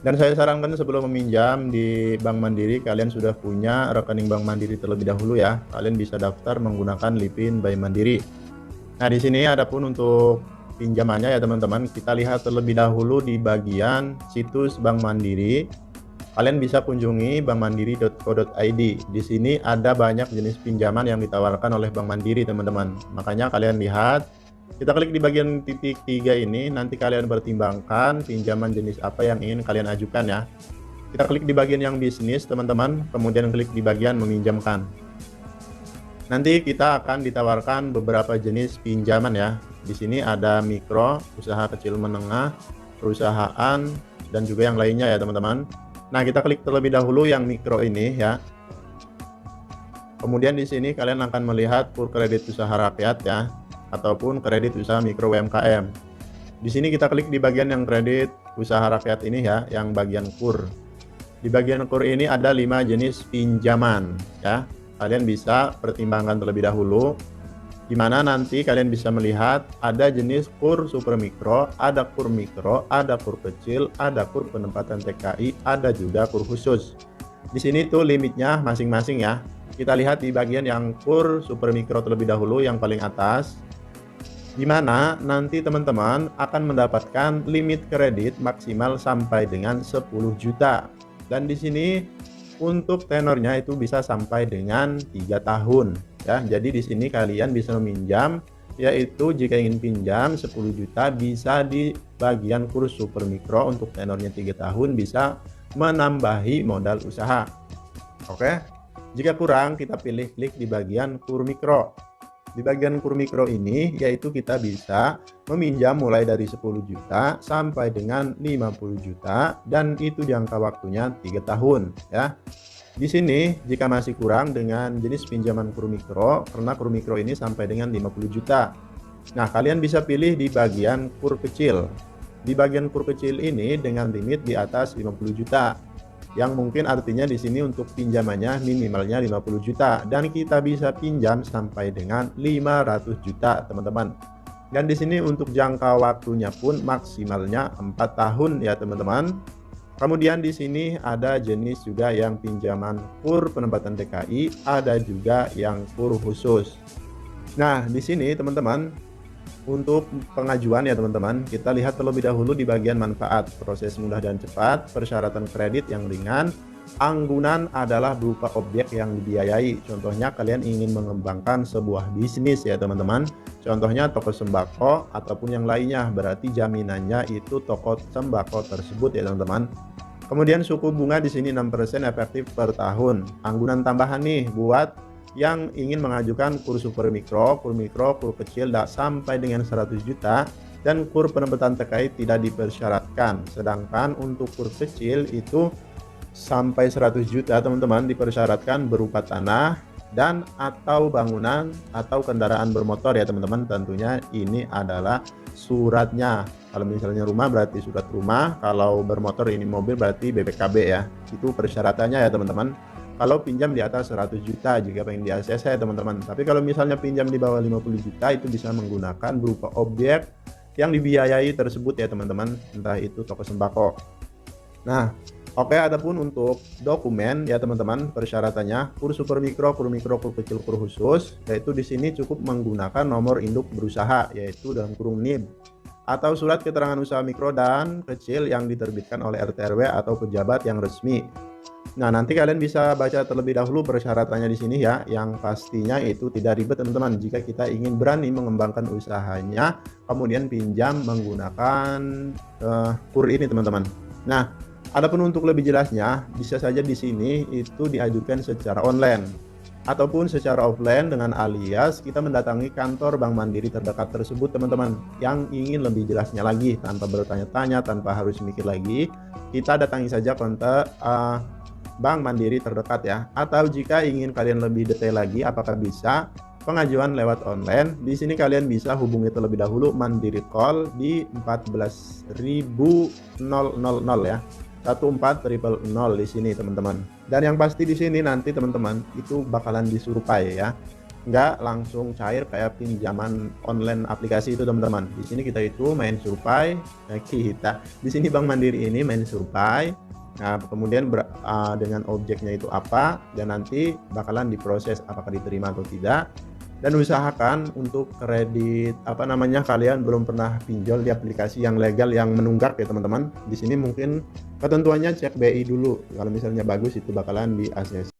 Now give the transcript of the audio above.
Dan saya sarankan sebelum meminjam di Bank Mandiri, kalian sudah punya rekening Bank Mandiri terlebih dahulu ya. Kalian bisa daftar menggunakan Livin by Mandiri. Nah, di sini adapun untuk pinjamannya ya teman-teman, kita lihat terlebih dahulu di bagian situs Bank Mandiri. Kalian bisa kunjungi bankmandiri.co.id. Di sini ada banyak jenis pinjaman yang ditawarkan oleh Bank Mandiri, teman-teman. Makanya kalian lihat, kita klik di bagian titik 3 ini, nanti kalian pertimbangkan pinjaman jenis apa yang ingin kalian ajukan ya. Kita klik di bagian yang bisnis, teman-teman, kemudian klik di bagian meminjamkan. Nanti kita akan ditawarkan beberapa jenis pinjaman ya. Di sini ada mikro, usaha kecil menengah, perusahaan, dan juga yang lainnya ya teman-teman. Nah, kita klik terlebih dahulu yang mikro ini ya. Kemudian di sini kalian akan melihat kur kredit usaha rakyat ya, ataupun kredit usaha mikro UMKM. Di sini kita klik di bagian yang kredit usaha rakyat ini ya, yang bagian kur. Di bagian kur ini ada 5 jenis pinjaman ya. Kalian bisa pertimbangkan terlebih dahulu, di mana nanti kalian bisa melihat ada jenis kur super mikro, ada kur mikro, ada kur kecil, ada kur penempatan TKI, ada juga kur khusus. Di sini tuh limitnya masing-masing ya. Kita lihat di bagian yang kur super mikro terlebih dahulu, yang paling atas, di mana nanti teman-teman akan mendapatkan limit kredit maksimal sampai dengan 10 juta. Dan di sini untuk tenornya itu bisa sampai dengan 3 tahun ya. Jadi di sini kalian bisa meminjam, yaitu jika ingin pinjam 10 juta bisa di bagian kurs super mikro untuk tenornya 3 tahun bisa menambahi modal usaha. Oke. Jika kurang, kita pilih klik di bagian kur mikro. Di bagian kur mikro ini yaitu kita bisa meminjam mulai dari 10 juta sampai dengan 50 juta dan itu jangka waktunya 3 tahun ya. Di sini jika masih kurang dengan jenis pinjaman kur mikro, karena kur mikro ini sampai dengan 50 juta. Nah, kalian bisa pilih di bagian kur kecil. Di bagian kur kecil ini dengan limit di atas 50 juta. Yang mungkin artinya di sini untuk pinjamannya minimalnya 50 juta dan kita bisa pinjam sampai dengan 500 juta, teman-teman. Dan di sini untuk jangka waktunya pun maksimalnya 4 tahun ya, teman-teman. Kemudian di sini ada jenis juga yang pinjaman kur penempatan TKI, ada juga yang kur khusus. Nah, di sini teman-teman, untuk pengajuan ya teman-teman, kita lihat terlebih dahulu di bagian manfaat, proses mudah dan cepat, persyaratan kredit yang ringan, anggunan adalah berupa objek yang dibiayai. Contohnya kalian ingin mengembangkan sebuah bisnis ya teman-teman, contohnya toko sembako ataupun yang lainnya, berarti jaminannya itu toko sembako tersebut ya teman-teman. Kemudian suku bunga di sini 6% efektif per tahun. Anggunan tambahan nih buat yang ingin mengajukan kur super mikro, kur kecil sampai dengan 100 juta dan kur penempatan TKI tidak dipersyaratkan. Sedangkan untuk kur kecil itu sampai 100 juta teman-teman dipersyaratkan berupa tanah dan atau bangunan atau kendaraan bermotor ya teman-teman. Tentunya ini adalah suratnya. Kalau misalnya rumah berarti surat rumah, kalau bermotor ini mobil berarti BPKB ya. Itu persyaratannya ya teman-teman. Kalau pinjam di atas 100 juta jika pengen di ACC ya teman-teman. Tapi kalau misalnya pinjam di bawah 50 juta itu bisa menggunakan berupa objek yang dibiayai tersebut ya teman-teman, entah itu toko sembako. Nah, oke, adapun untuk dokumen ya teman-teman, persyaratannya kur super mikro, kur kecil, kur khusus, yaitu di sini cukup menggunakan nomor induk berusaha yaitu dalam kurung NIB atau surat keterangan usaha mikro dan kecil yang diterbitkan oleh RT RW atau pejabat yang resmi. Nah, nanti kalian bisa baca terlebih dahulu persyaratannya di sini ya, yang pastinya itu tidak ribet teman-teman jika kita ingin berani mengembangkan usahanya, kemudian pinjam menggunakan kur ini teman-teman. Nah, adapun untuk lebih jelasnya, bisa saja di sini itu diajukan secara online ataupun secara offline dengan alias kita mendatangi kantor Bank Mandiri terdekat tersebut teman-teman. Yang ingin lebih jelasnya lagi tanpa bertanya-tanya, tanpa harus mikir lagi, kita datangi saja kontak Bank Mandiri terdekat ya. Atau jika ingin kalian lebih detail lagi apakah bisa pengajuan lewat online, di sini kalian bisa hubungi terlebih dahulu Mandiri Call di 14.000 ya. 14.000 di sini teman-teman. Dan yang pasti di sini nanti teman-teman itu bakalan disuruh pay ya. nggak langsung cair kayak pinjaman online aplikasi itu teman-teman. Di sini kita itu main survei, di sini Bank Mandiri ini main survei. Nah, kemudian dengan objeknya itu apa, dan nanti bakalan diproses apakah diterima atau tidak. Dan usahakan untuk kredit kalian belum pernah pinjol di aplikasi yang legal yang menunggak ya teman-teman. Di sini mungkin ketentuannya cek BI dulu. Kalau misalnya bagus itu bakalan di ACC.